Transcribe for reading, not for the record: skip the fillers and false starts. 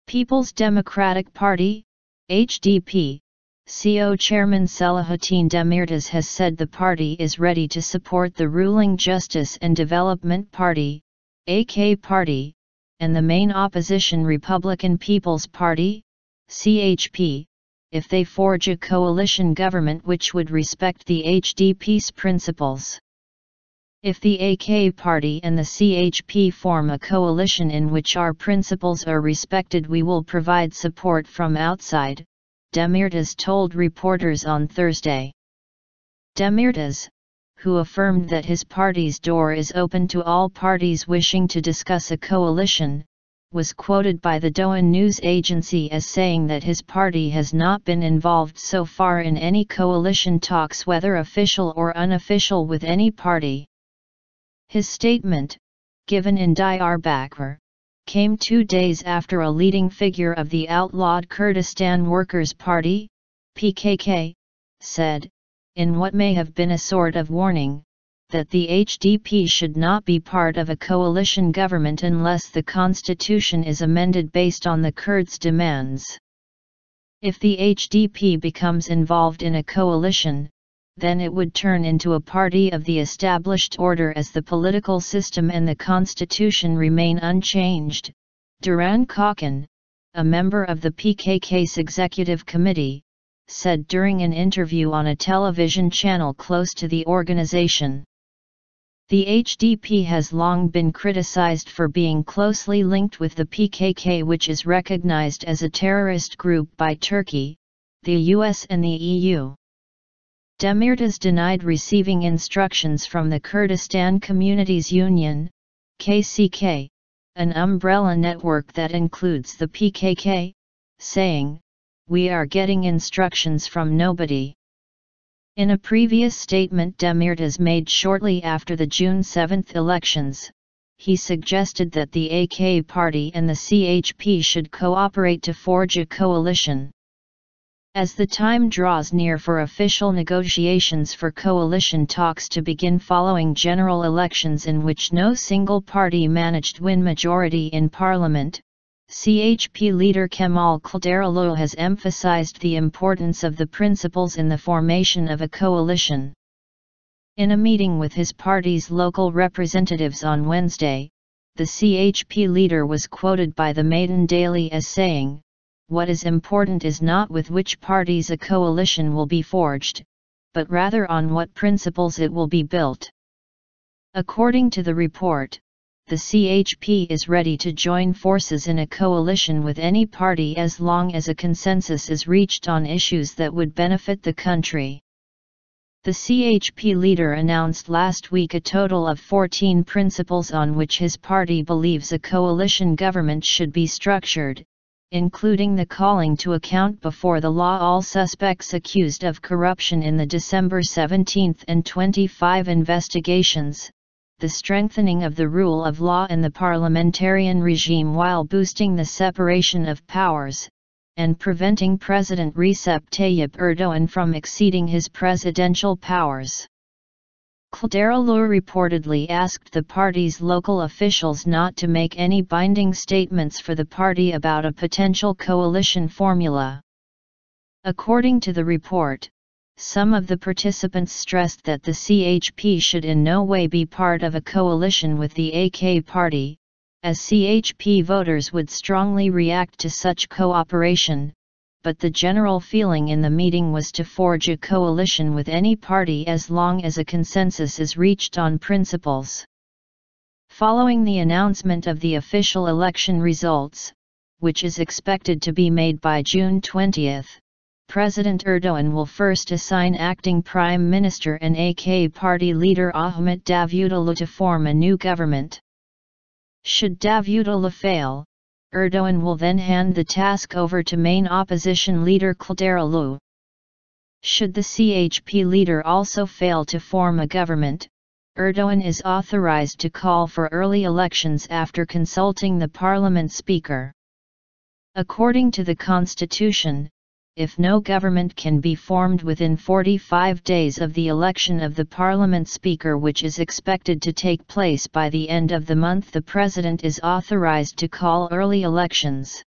People's Democratic Party, HDP, CO Chairman Selahattin Demirtaş has said the party is ready to support the ruling Justice and Development Party, AK Party, and the main opposition Republican People's Party, CHP, if they forge a coalition government which would respect the HDP's principles. If the AK Party and the CHP form a coalition in which our principles are respected, we will provide support from outside, Demirtaş told reporters on Thursday. Demirtaş, who affirmed that his party's door is open to all parties wishing to discuss a coalition, was quoted by the Doğan news agency as saying that his party has not been involved so far in any coalition talks, whether official or unofficial, with any party. His statement, given in Diyarbakır, came 2 days after a leading figure of the outlawed Kurdistan Workers Party, PKK, said, in what may have been a sort of warning, that the HDP should not be part of a coalition government unless the constitution is amended based on the Kurds' demands. If the HDP becomes involved in a coalition, then it would turn into a party of the established order as the political system and the constitution remain unchanged, Doğan Kakan, a member of the PKK's executive committee, said during an interview on a television channel close to the organization. The HDP has long been criticized for being closely linked with the PKK, which is recognized as a terrorist group by Turkey, the US and the EU. Demirtaş denied receiving instructions from the Kurdistan Communities Union, KCK, an umbrella network that includes the PKK, saying, "We are getting instructions from nobody." In a previous statement Demirtaş made shortly after the June 7 elections, he suggested that the AK Party and the CHP should cooperate to forge a coalition. As the time draws near for official negotiations for coalition talks to begin following general elections in which no single party managed win majority in parliament, CHP leader Kemal Kılıçdaroğlu has emphasized the importance of the principles in the formation of a coalition. In a meeting with his party's local representatives on Wednesday, the CHP leader was quoted by the Maiden Daily as saying, "What is important is not with which parties a coalition will be forged, but rather on what principles it will be built." According to the report, the CHP is ready to join forces in a coalition with any party as long as a consensus is reached on issues that would benefit the country. The CHP leader announced last week a total of 14 principles on which his party believes a coalition government should be structured, including the calling to account before the law all suspects accused of corruption in the December 17 and 25 investigations, the strengthening of the rule of law and the parliamentarian regime while boosting the separation of powers, and preventing President Recep Tayyip Erdoğan from exceeding his presidential powers. Kılıçdaroğlu reportedly asked the party's local officials not to make any binding statements for the party about a potential coalition formula. According to the report, some of the participants stressed that the CHP should in no way be part of a coalition with the AK Party, as CHP voters would strongly react to such cooperation, but the general feeling in the meeting was to forge a coalition with any party as long as a consensus is reached on principles. Following the announcement of the official election results, which is expected to be made by June 20, President Erdoğan will first assign acting Prime Minister and AK Party leader Ahmet Davutoğlu to form a new government. Should Davutoğlu fail, Erdoğan will then hand the task over to main opposition leader Kılıçdaroğlu. Should the CHP leader also fail to form a government, Erdoğan is authorized to call for early elections after consulting the parliament speaker. According to the constitution, if no government can be formed within 45 days of the election of the parliament speaker, which is expected to take place by the end of the month, the president is authorized to call early elections.